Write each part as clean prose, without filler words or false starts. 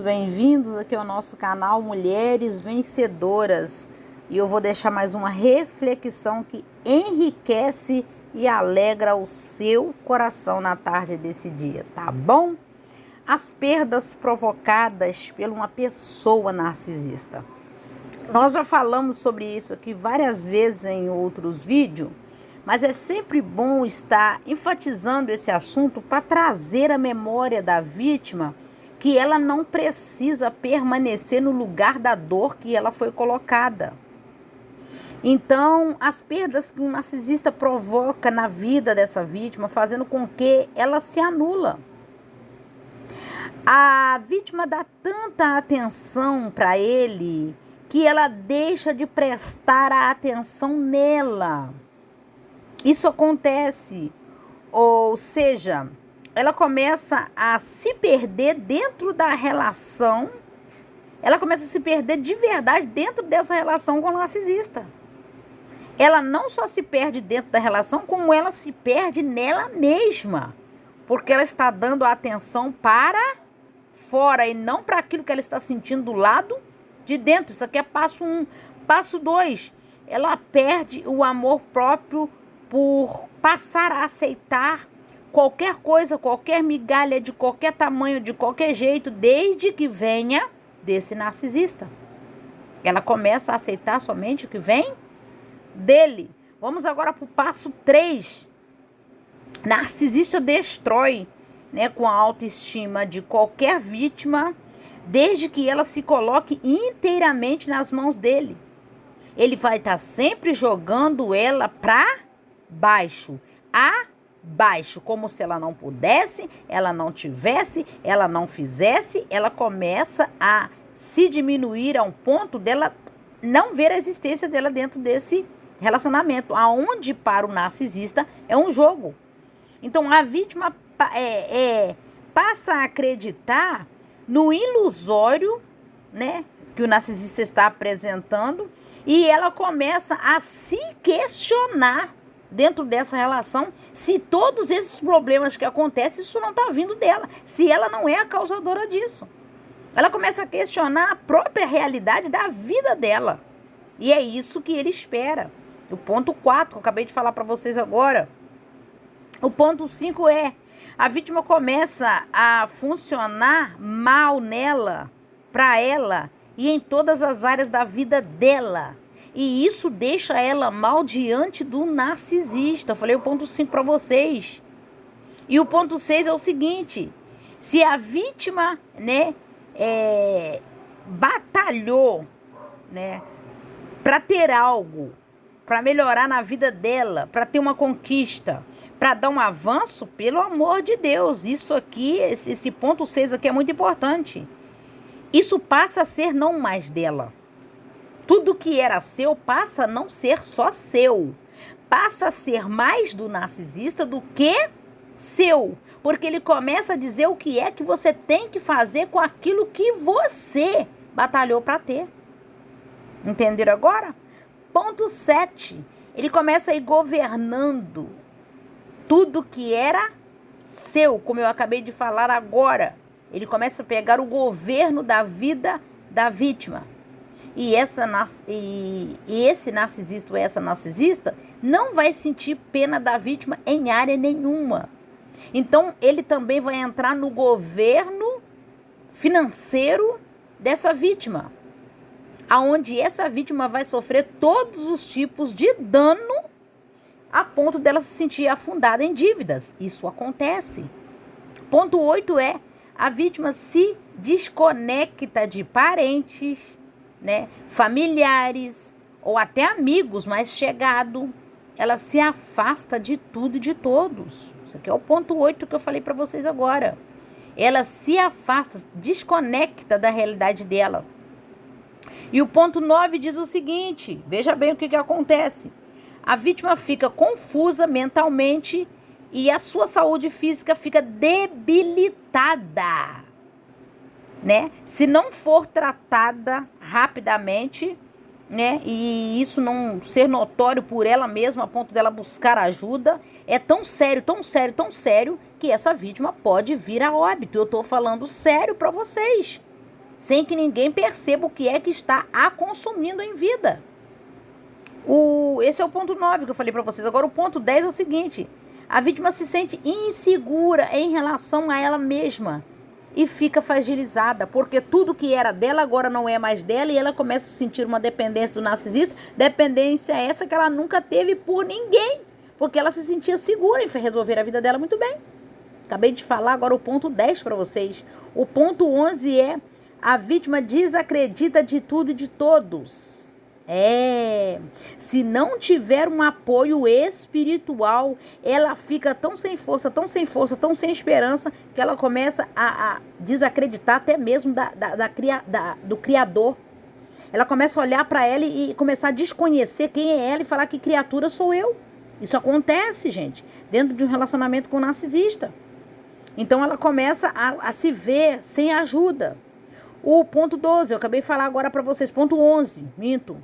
Bem-vindos aqui ao nosso canal Mulheres Vencedoras, e eu vou deixar mais uma reflexão que enriquece e alegra o seu coração na tarde desse dia, tá bom? As perdas provocadas por uma pessoa narcisista. Nós já falamos sobre isso aqui várias vezes em outros vídeos, mas é sempre bom estar enfatizando esse assunto para trazer a memória da vítima que ela não precisa permanecer no lugar da dor que ela foi colocada. Então, as perdas que um narcisista provoca na vida dessa vítima, fazendo com que ela se anula. A vítima dá tanta atenção para ele que ela deixa de prestar a atenção nela. Isso acontece, ou seja, ela começa a se perder dentro da relação, ela começa a se perder de verdade dentro dessa relação com o narcisista. Ela não só se perde dentro da relação, como ela se perde nela mesma, porque ela está dando a atenção para fora e não para aquilo que ela está sentindo do lado de dentro. Isso aqui é passo 1. Passo 2, ela perde o amor próprio por passar a aceitar qualquer coisa, qualquer migalha, de qualquer tamanho, de qualquer jeito, desde que venha desse narcisista. Ela começa a aceitar somente o que vem dele. Vamos agora para o passo 3. Narcisista destrói, com a autoestima de qualquer vítima, desde que ela se coloque inteiramente nas mãos dele. Ele vai estar sempre jogando ela para baixo, abaixo, como se ela não pudesse, ela não tivesse, ela não fizesse. Ela começa a se diminuir a um ponto dela não ver a existência dela dentro desse relacionamento, aonde para o narcisista é um jogo. Então a vítima passa a acreditar no ilusório, que o narcisista está apresentando, e ela começa a se questionar dentro dessa relação se todos esses problemas que acontecem, isso não está vindo dela, se ela não é a causadora disso. Ela começa a questionar a própria realidade da vida dela, e é isso que ele espera. O ponto 4, que eu acabei de falar para vocês agora. O ponto 5 é: a vítima começa a funcionar mal nela, para ela e em todas as áreas da vida dela. E isso deixa ela mal diante do narcisista. Eu falei o ponto 5 para vocês. E o ponto 6 é o seguinte: se a vítima, batalhou, para ter algo, para melhorar na vida dela, para ter uma conquista, para dar um avanço, pelo amor de Deus, isso aqui, esse ponto 6 aqui é muito importante. Isso passa a ser não mais dela. Tudo que era seu passa a não ser só seu. Passa a ser mais do narcisista do que seu. Porque ele começa a dizer o que é que você tem que fazer com aquilo que você batalhou para ter. Entenderam agora? Ponto 7. Ele começa a ir governando tudo que era seu, como eu acabei de falar agora. Ele começa a pegar o governo da vida da vítima. E esse narcisista ou essa narcisista não vai sentir pena da vítima em área nenhuma. Então, ele também vai entrar no governo financeiro dessa vítima, aonde essa vítima vai sofrer todos os tipos de dano a ponto dela se sentir afundada em dívidas. Isso acontece. Ponto 8 é: a vítima se desconecta de parentes, familiares ou até amigos mais chegados. Ela se afasta de tudo e de todos. Isso aqui é o ponto 8 que eu falei para vocês agora. Ela se afasta, desconecta da realidade dela. E o ponto 9 diz o seguinte: veja bem o que acontece. A vítima fica confusa mentalmente e a sua saúde física fica debilitada, Se não for tratada rapidamente, e isso não ser notório por ela mesma a ponto dela buscar ajuda, é tão sério, tão sério, tão sério, que essa vítima pode vir a óbito. Eu estou falando sério para vocês. sem que ninguém perceba o que é que está a consumindo em vida. Esse é o ponto 9 que eu falei para vocês. Agora o ponto 10 é o seguinte: a vítima se sente insegura em relação a ela mesma e fica fragilizada, porque tudo que era dela agora não é mais dela, e ela começa a sentir uma dependência do narcisista, dependência essa que ela nunca teve por ninguém, porque ela se sentia segura em resolver a vida dela muito bem. Acabei de falar agora o ponto 10 para vocês. O ponto 11 é: a vítima desacredita de tudo e de todos. Se não tiver um apoio espiritual, ela fica tão sem força, tão sem força, tão sem esperança, que ela começa a desacreditar até mesmo do Criador. Ela começa a olhar para ela e começar a desconhecer quem é ela e falar: que criatura sou eu? Isso acontece, gente, dentro de um relacionamento com um narcisista. Então ela começa a se ver sem ajuda. O ponto 12, eu acabei de falar agora para vocês. Ponto 11, minto.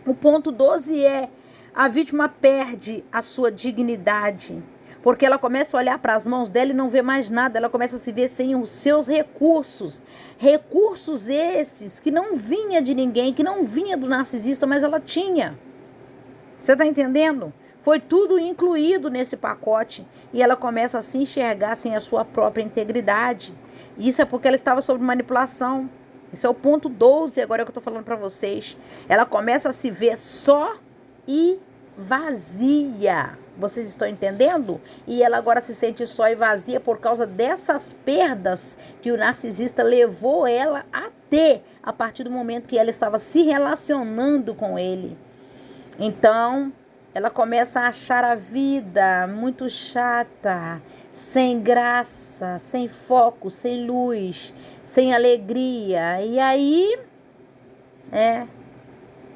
O ponto 12 é: a vítima perde a sua dignidade, porque ela começa a olhar para as mãos dela e não vê mais nada. Ela começa a se ver sem os seus recursos. Recursos esses que não vinha de ninguém, que não vinha do narcisista, mas ela tinha. Você está entendendo? Foi tudo incluído nesse pacote. E ela começa a se enxergar sem a sua própria integridade. Isso é porque ela estava sob manipulação. Isso é o ponto 12, agora é o que eu estou falando para vocês. Ela começa a se ver só e vazia. Vocês estão entendendo? E ela agora se sente só e vazia por causa dessas perdas que o narcisista levou ela a ter a partir do momento que ela estava se relacionando com ele. Então, ela começa a achar a vida muito chata, sem graça, sem foco, sem luz, sem alegria. E aí,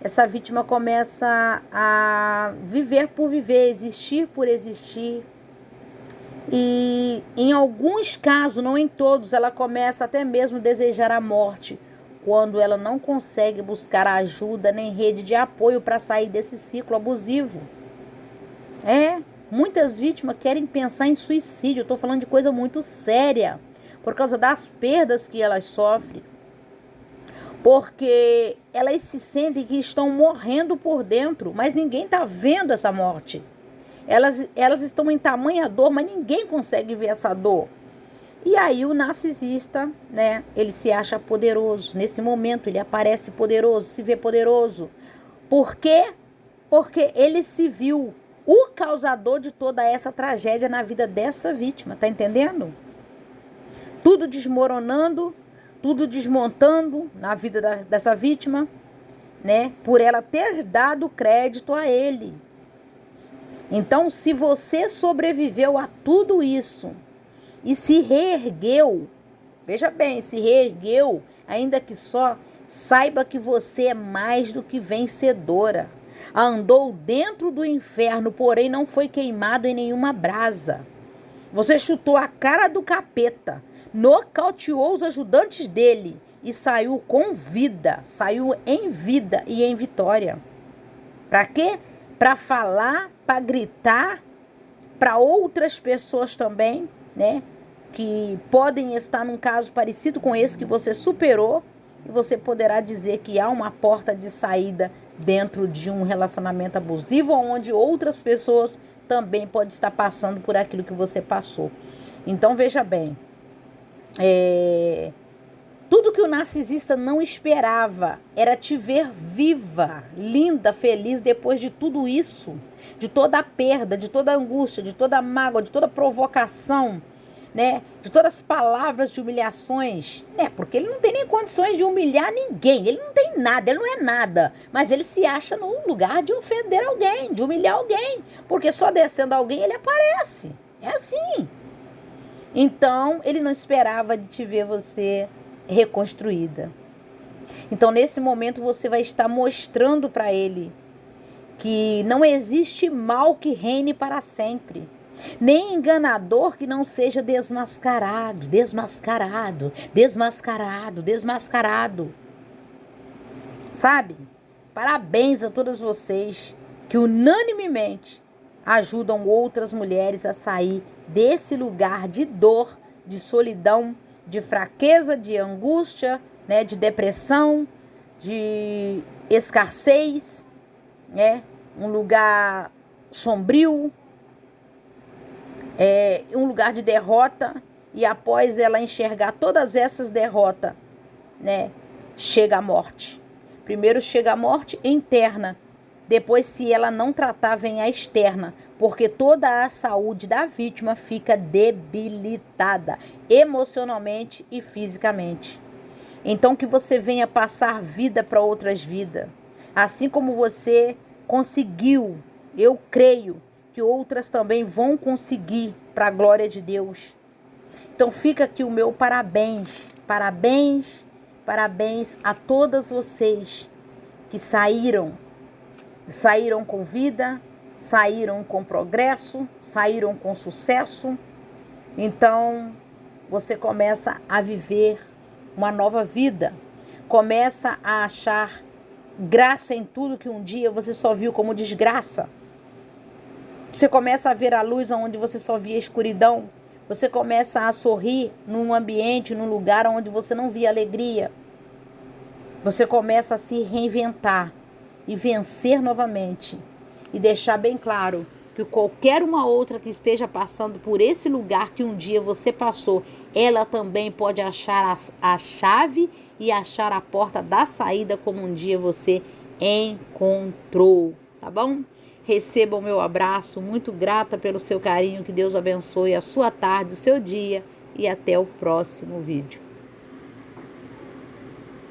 essa vítima começa a viver por viver, existir por existir. E em alguns casos, não em todos, ela começa até mesmo a desejar a morte, quando ela não consegue buscar ajuda nem rede de apoio para sair desse ciclo abusivo. Muitas vítimas querem pensar em suicídio. Eu estou falando de coisa muito séria, por causa das perdas que elas sofrem. Porque elas se sentem que estão morrendo por dentro, mas ninguém está vendo essa morte. Elas estão em tamanha dor, mas ninguém consegue ver essa dor. E aí o narcisista, ele se acha poderoso. Nesse momento ele aparece poderoso, se vê poderoso. Por quê? Porque ele se viu o causador de toda essa tragédia na vida dessa vítima. Tá entendendo? Tudo desmoronando, tudo desmontando na vida dessa vítima, por ela ter dado crédito a ele. Então, se você sobreviveu a tudo isso e se reergueu, veja bem, se reergueu, ainda que só, saiba que você é mais do que vencedora. Andou dentro do inferno, porém não foi queimado em nenhuma brasa. Você chutou a cara do capeta, nocauteou os ajudantes dele e saiu com vida, saiu em vida e em vitória. Para quê? Para falar, para gritar para outras pessoas também, que podem estar num caso parecido com esse que você superou, e você poderá dizer que há uma porta de saída dentro de um relacionamento abusivo, onde outras pessoas também podem estar passando por aquilo que você passou. Então, veja bem, tudo que o narcisista não esperava era te ver viva, linda, feliz depois de tudo isso, de toda a perda, de toda a angústia, de toda a mágoa, de toda a provocação, de todas as palavras de humilhações, porque ele não tem nem condições de humilhar ninguém, ele não tem nada, ele não é nada, mas ele se acha no lugar de ofender alguém, de humilhar alguém, porque só descendo alguém ele aparece, é assim. Então, ele não esperava de te ver você reconstruída. Então, nesse momento, você vai estar mostrando para ele que não existe mal que reine para sempre, nem enganador que não seja desmascarado, desmascarado, desmascarado, desmascarado. Sabe? Parabéns a todas vocês que unanimemente ajudam outras mulheres a sair desse lugar de dor, de solidão, de fraqueza, de angústia, né, de depressão, de escassez, né, um lugar sombrio, um lugar de derrota. E após ela enxergar todas essas derrotas, né, chega a morte. Primeiro chega a morte interna, depois, se ela não tratar, vem a externa, porque toda a saúde da vítima fica debilitada emocionalmente e fisicamente. Então, que você venha passar vida para outras vidas, assim como você conseguiu. Eu creio que outras também vão conseguir, para a glória de Deus. Então fica aqui o meu parabéns, parabéns, parabéns a todas vocês que saíram com vida, saíram com progresso, saíram com sucesso. Então você começa a viver uma nova vida, começa a achar graça em tudo que um dia você só viu como desgraça. Você começa a ver a luz onde você só via escuridão. Você começa a sorrir num ambiente, num lugar onde você não via alegria. Você começa a se reinventar e vencer novamente. E deixar bem claro que qualquer uma outra que esteja passando por esse lugar que um dia você passou, ela também pode achar a chave e achar a porta da saída como um dia você encontrou, tá bom? Receba o meu abraço, muito grata pelo seu carinho, que Deus abençoe a sua tarde, o seu dia e até o próximo vídeo.